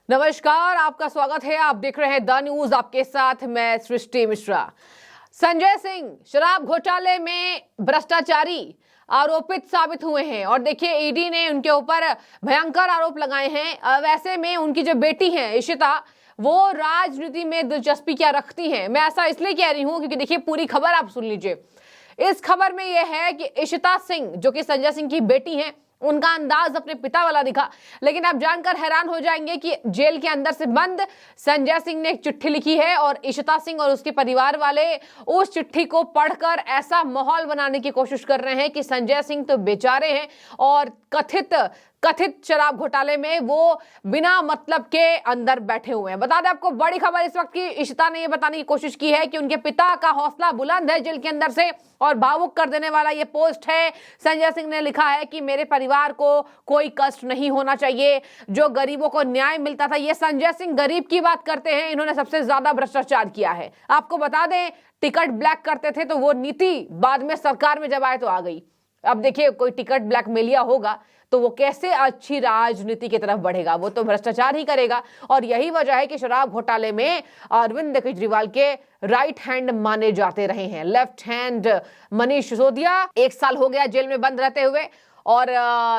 नमस्कार, आपका स्वागत है। आप देख रहे हैं द न्यूज, आपके साथ मैं सृष्टि मिश्रा। संजय सिंह शराब घोटाले में भ्रष्टाचारी आरोपित साबित हुए हैं और देखिए ईडी ने उनके ऊपर भयंकर आरोप लगाए हैं। वैसे में उनकी जो बेटी है इशिता, वो राजनीति में दिलचस्पी क्या रखती हैं। मैं ऐसा इसलिए कह रही हूं क्योंकि देखिए पूरी खबर आप सुन लीजिए। इस खबर में यह है कि इशिता सिंह जो कि संजय सिंह की बेटी हैं, उनका अंदाज अपने पिता वाला दिखा। लेकिन आप जानकर हैरान हो जाएंगे कि जेल के अंदर से बंद संजय सिंह ने एक चिट्ठी लिखी है और इशिता सिंह और उसके परिवार वाले उस चिट्ठी को पढ़कर ऐसा माहौल बनाने की कोशिश कर रहे हैं कि संजय सिंह तो बेचारे हैं और कथित शराब घोटाले में वो बिना मतलब के अंदर बैठे हुए हैं। बता दें आपको बड़ी खबर इस वक्त की, इशिता ने ये बताने की कोशिश की है कि उनके पिता का हौसला बुलंद है जेल के अंदर से और भावुक कर देने वाला ये पोस्ट है। संजय सिंह ने लिखा है कि मेरे परिवार को कोई कष्ट नहीं होना चाहिए, जो गरीबों को न्याय मिलता था। ये संजय सिंह गरीब की बात करते हैं, इन्होंने सबसे ज्यादा भ्रष्टाचार किया है। आपको बता दें टिकट ब्लैक करते थे तो वो नीति बाद में सरकार में जब आए तो आ गई। अब देखिए कोई टिकट ब्लैकमेलिया होगा तो वो कैसे अच्छी राजनीति की तरफ बढ़ेगा, वो तो भ्रष्टाचार ही करेगा। और यही वजह है कि शराब घोटाले में अरविंद केजरीवाल के राइट हैंड माने जाते रहे हैं। लेफ्ट हैंड मनीष सिसोदिया 1 साल हो गया जेल में बंद रहते हुए और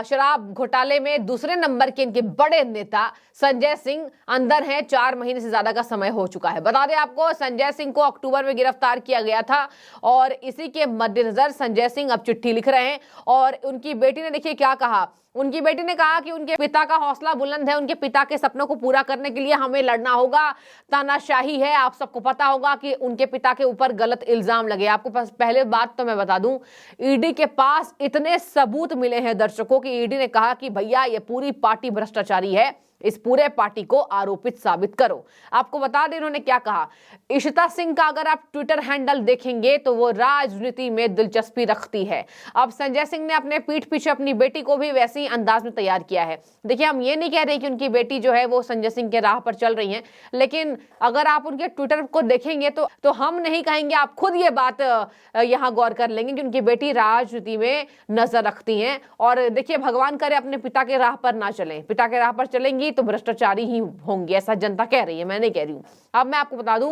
शराब घोटाले में दूसरे नंबर के इनके बड़े नेता संजय सिंह अंदर हैं। 4 महीने से ज्यादा का समय हो चुका है। बता दें आपको संजय सिंह को अक्टूबर में गिरफ्तार किया गया था और इसी के मद्देनजर संजय सिंह अब चिट्ठी लिख रहे हैं। और उनकी बेटी ने देखिए क्या कहा। उनकी बेटी ने कहा कि उनके पिता का हौसला बुलंद है, उनके पिता के सपनों को पूरा करने के लिए हमें लड़ना होगा। तानाशाही है, आप सबको पता होगा कि उनके पिता के ऊपर गलत इल्जाम लगे। आपको पास पहले बात तो मैं बता दूं, ईडी के पास इतने सबूत मिले हैं दर्शकों की, ईडी ने कहा कि भैया ये पूरी पार्टी भ्रष्टाचारी है, इस पूरे पार्टी को आरोपित साबित करो। आपको बता दें इन्होंने क्या कहा। इशिता सिंह का अगर आप ट्विटर हैंडल देखेंगे तो वो राजनीति में दिलचस्पी रखती है। अब संजय सिंह ने अपने पीठ पीछे अपनी बेटी को भी वैसे ही अंदाज में तैयार किया है। देखिए हम ये नहीं कह रहे कि उनकी बेटी जो है वो संजय सिंह के राह पर चल रही है, लेकिन अगर आप उनके ट्विटर को देखेंगे तो हम नहीं कहेंगे, आप खुद ये बात यहाँ गौर कर लेंगे कि उनकी बेटी राजनीति में नजर रखती है। और देखिए भगवान करे अपने पिता के राह पर ना चलें, पिता के राह पर चलेंगी तो भ्रष्टाचारी ही होंगे, ऐसा जनता कह रही है, मैं नहीं कह रही हूं। अब मैं आपको बता दूं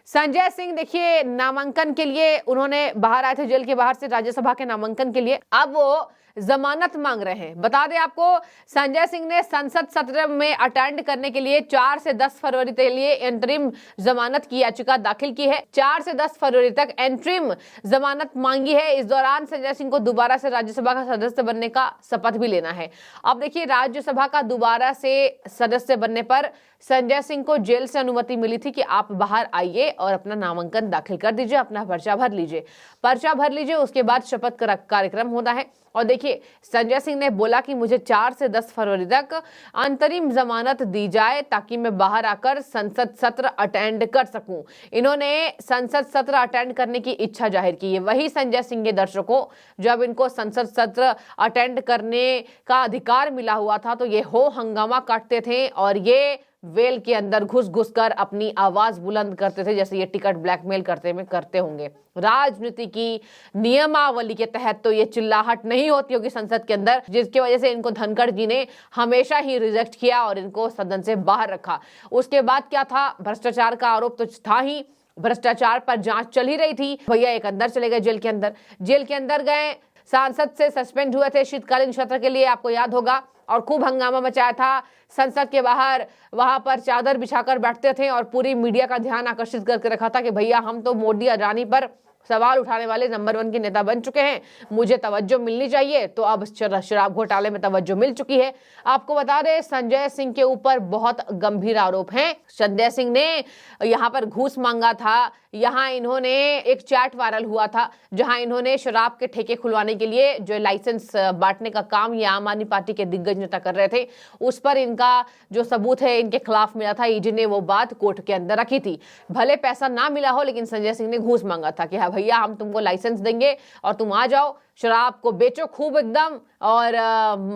संजय सिंह देखिए नामांकन के लिए उन्होंने बाहर आए थे जेल के बाहर से राज्यसभा के नामांकन के लिए। अब वो जमानत मांग रहे हैं। बता दें आपको संजय सिंह ने संसद सत्र में अटेंड करने के लिए 4 से 10 फरवरी के लिए एंटरिम जमानत की याचिका दाखिल की है। 4 से 10 फरवरी तक एंटरिम जमानत मांगी है। इस दौरान संजय सिंह को दोबारा से राज्यसभा का सदस्य बनने का शपथ भी लेना है। अब देखिए राज्यसभा का दोबारा से सदस्य बनने पर संजय सिंह को जेल से अनुमति मिली थी कि आप बाहर आइए और अपना नामांकन दाखिल कर दीजिए, अपना पर्चा भर लीजिए, उसके बाद शपथ कार्यक्रम होता है। और देखिए संजय सिंह ने बोला कि मुझे 4 से 10 फरवरी तक अंतरिम जमानत दी जाए ताकि मैं बाहर आकर संसद सत्र अटेंड कर सकूं। इन्होंने संसद सत्र अटेंड करने की इच्छा जाहिर की है। वही संजय सिंह के दर्शकों, जब इनको संसद सत्र अटेंड करने का अधिकार मिला हुआ था तो ये हो हंगामा काटते थे और ये वेल के अंदर घुस कर अपनी आवाज बुलंद करते थे, जैसे ये टिकट ब्लैकमेल करते होंगे। राजनीति की नियमावली के तहत तो ये चिल्लाहट नहीं होती होगी संसद के अंदर, जिसकी वजह से इनको धनखड़ जी ने हमेशा ही रिजेक्ट किया और इनको सदन से बाहर रखा। उसके बाद क्या था, भ्रष्टाचार का आरोप तो था ही, भ्रष्टाचार पर जांच चल ही रही थी। भैया एक अंदर चले गए जेल के अंदर गए, सांसद से सस्पेंड हुए थे शीतकालीन सत्र के लिए, आपको याद होगा, और खूब हंगामा मचाया था। संसद के बाहर वहां पर चादर बिछाकर बैठते थे और पूरी मीडिया का ध्यान आकर्षित करके रखा था कि भैया हम तो मोदी अडानी पर सवाल उठाने वाले नंबर 1 के नेता बन चुके हैं, मुझे तवज्जो मिलनी चाहिए। तो अब शराब घोटाले में तवज्जो मिल चुकी है। आपको बता दें संजय सिंह के ऊपर बहुत गंभीर आरोप हैं। संजय सिंह ने यहाँ पर घूस मांगा था, यहाँ इन्होंने एक चैट वायरल हुआ था जहां इन्होंने शराब के ठेके खुलवाने के लिए जो लाइसेंस बांटने का काम ये आम आदमी पार्टी के दिग्गज नेता कर रहे थे, उस पर इनका जो सबूत है इनके खिलाफ मिला था। ईडी ने वो बात कोर्ट के अंदर रखी थी। भले पैसा ना मिला हो लेकिन संजय सिंह ने घूस मांगा था कि हाँ भैया हम तुमको लाइसेंस देंगे और तुम आ जाओ, शराब को बेचो खूब एकदम और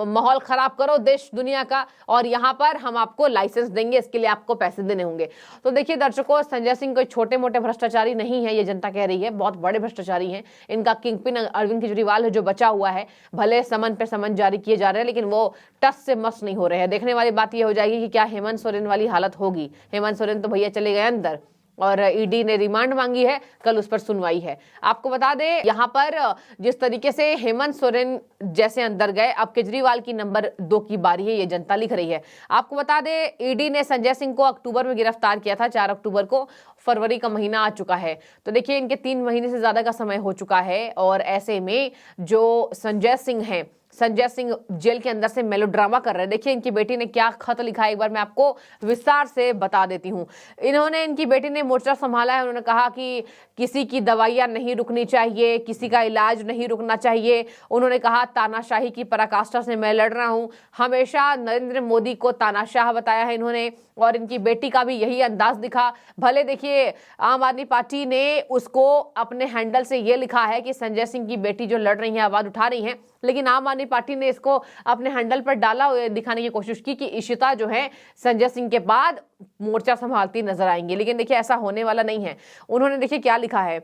माहौल खराब करो देश दुनिया का, और यहाँ पर हम आपको लाइसेंस देंगे, इसके लिए आपको पैसे देने होंगे। तो देखिए दर्शकों, संजय सिंह कोई छोटे मोटे भ्रष्टाचारी नहीं है, ये जनता कह रही है, बहुत बड़े भ्रष्टाचारी हैं। इनका किंगपिन अरविंद केजरीवाल है जो बचा हुआ है। भले समन पे समन जारी किए जा रहे हैं लेकिन वो टस से मस नहीं हो रहे हैं। देखने वाली बात ये हो जाएगी कि क्या हेमंत सोरेन वाली हालत होगी। हेमंत सोरेन तो भैया चले गए अंदर और ईडी ने रिमांड मांगी है, कल उस पर सुनवाई है। आपको बता दें यहाँ पर जिस तरीके से हेमंत सोरेन जैसे अंदर गए, अब केजरीवाल की नंबर 2 की बारी है, ये जनता लिख रही है। आपको बता दें ईडी ने संजय सिंह को अक्टूबर में गिरफ्तार किया था, 4 अक्टूबर को। फरवरी का महीना आ चुका है, तो देखिए इनके 3 महीने से ज्यादा का समय हो चुका है। और ऐसे में जो संजय सिंह हैं, संजय सिंह जेल के अंदर से मेलोड्रामा कर रहे हैं। देखिए इनकी बेटी ने क्या खत लिखा है, एक बार मैं आपको विस्तार से बता देती हूँ। इनकी बेटी ने मोर्चा संभाला है। उन्होंने कहा कि किसी की दवाइयां नहीं रुकनी चाहिए, किसी का इलाज नहीं रुकना चाहिए। उन्होंने कहा तानाशाही की पराकाष्ठा से मैं लड़ रहा हूं। हमेशा नरेंद्र मोदी को तानाशाह बताया है इन्होंने, और इनकी बेटी का भी यही अंदाज दिखा। भले देखिए आम आदमी पार्टी ने उसको अपने हैंडल से ये लिखा है कि संजय सिंह की बेटी जो लड़ रही है, आवाज उठा रही है, लेकिन आम आदमी पार्टी ने इसको अपने हैंडल पर डाला, दिखाने की कोशिश की कि इशिता जो है संजय सिंह के बाद मोर्चा संभालती नजर आएंगी। लेकिन देखिए ऐसा होने वाला नहीं है। उन्होंने देखिए क्या लिखा है,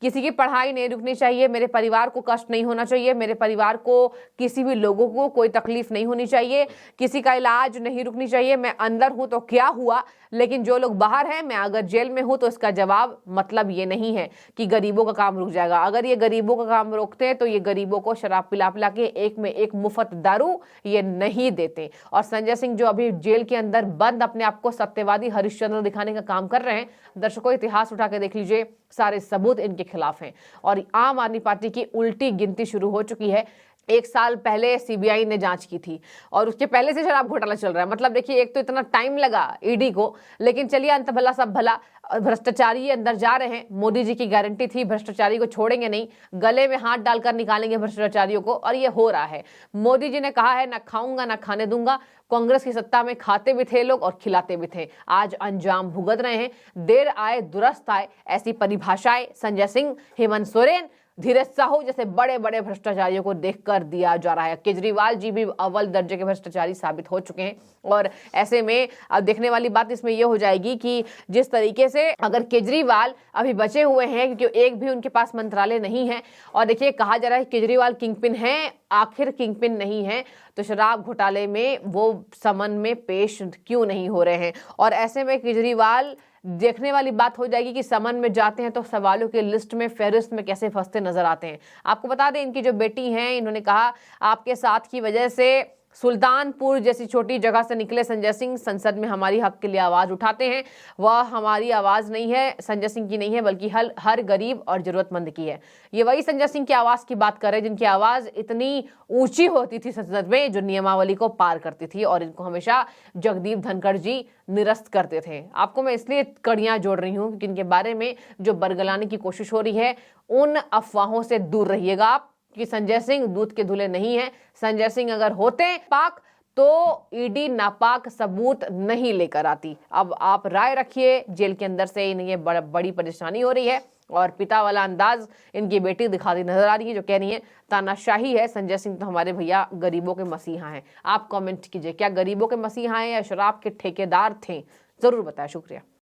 किसी की पढ़ाई नहीं रुकनी चाहिए, मेरे परिवार को कष्ट नहीं होना चाहिए, मेरे परिवार को किसी भी लोगों को कोई तकलीफ नहीं होनी चाहिए, किसी का इलाज नहीं रुकनी चाहिए। मैं अंदर हूं तो क्या हुआ, लेकिन जो लोग बाहर हैं, मैं अगर जेल में हूं तो इसका जवाब मतलब ये नहीं है कि गरीबों का काम रुक जाएगा। अगर ये गरीबों का काम रोकते हैं तो ये गरीबों को शराब पिला पिला के एक में एक मुफ्त दारू ये नहीं देते। और संजय सिंह जो अभी जेल के अंदर बंद अपने आप को सत्यवादी हरिश्चंद्र दिखाने का काम कर रहे हैं, दर्शकों इतिहास उठा के देख लीजिए, सारे सबूत इनके खिलाफ हैं। और आम आदमी पार्टी की उल्टी गिनती शुरू हो चुकी है। 1 साल पहले सीबीआई ने जांच की थी और उसके पहले से शराब घोटाला चल रहा है। मतलब देखिए एक तो इतना टाइम लगा ईडी को, लेकिन चलिए अंत भला सब भला, भ्रष्टाचारी अंदर जा रहे हैं। मोदी जी की गारंटी थी भ्रष्टाचारी को छोड़ेंगे नहीं, गले में हाथ डालकर निकालेंगे भ्रष्टाचारियों को, और ये हो रहा है। मोदी जी ने कहा है ना खाऊंगा ना खाने दूंगा। कांग्रेस की सत्ता में खाते भी थे लोग और खिलाते भी थे, आज अंजाम भुगत रहे हैं। देर आए दुरुस्त आए, ऐसी परिभाषाएं संजय सिंह, हेमंत सोरेन, धीरज साहू जैसे बड़े बड़े भ्रष्टाचारियों को देखकर दिया जा रहा है। केजरीवाल जी भी अव्वल दर्जे के भ्रष्टाचारी साबित हो चुके हैं। और ऐसे में अब देखने वाली बात इसमें यह हो जाएगी कि जिस तरीके से अगर केजरीवाल अभी बचे हुए हैं, क्योंकि एक भी उनके पास मंत्रालय नहीं है, और देखिए कहा जा रहा है केजरीवाल किंगपिन है, आखिर किंगपिन नहीं है तो शराब घोटाले में वो समन में पेश क्यों नहीं हो रहे हैं। और ऐसे में केजरीवाल, देखने वाली बात हो जाएगी कि समन में जाते हैं तो सवालों की लिस्ट में, फहरिस्त में कैसे फंसते नजर आते हैं। आपको बता दें इनकी जो बेटी हैं, इन्होंने कहा आपके साथ की वजह से सुल्तानपुर जैसी छोटी जगह से निकले संजय सिंह संसद में हमारी हक के लिए आवाज उठाते हैं। वह हमारी आवाज नहीं है, संजय सिंह की नहीं है, बल्कि हर गरीब और जरूरतमंद की है। ये वही संजय सिंह की आवाज की बात कर रहे हैं जिनकी आवाज इतनी ऊंची होती थी संसद में, जो नियमावली को पार करती थी, और इनको हमेशा जगदीप धनखड़ जी निरस्त करते थे। आपको मैं इसलिए कड़ियां जोड़ रही हूं क्योंकि इनके बारे में जो बरगलाने की कोशिश हो रही है, उन अफवाहों से दूर रहिएगा आप कि संजय सिंह दूध के धुले नहीं है। संजय सिंह अगर होते पाक तो ईडी नापाक सबूत नहीं लेकर आती। अब आप राय रखिए, जेल के अंदर से इन्हें ये बड़ी परेशानी हो रही है, और पिता वाला अंदाज इनकी बेटी दिखाती नजर आ रही है, जो कह रही है तानाशाही है, संजय सिंह तो हमारे भैया गरीबों के मसीहा हैं। आप कमेंट कीजिए, क्या गरीबों के मसीहा हैं या शराब के ठेकेदार थे, जरूर बताएं। शुक्रिया।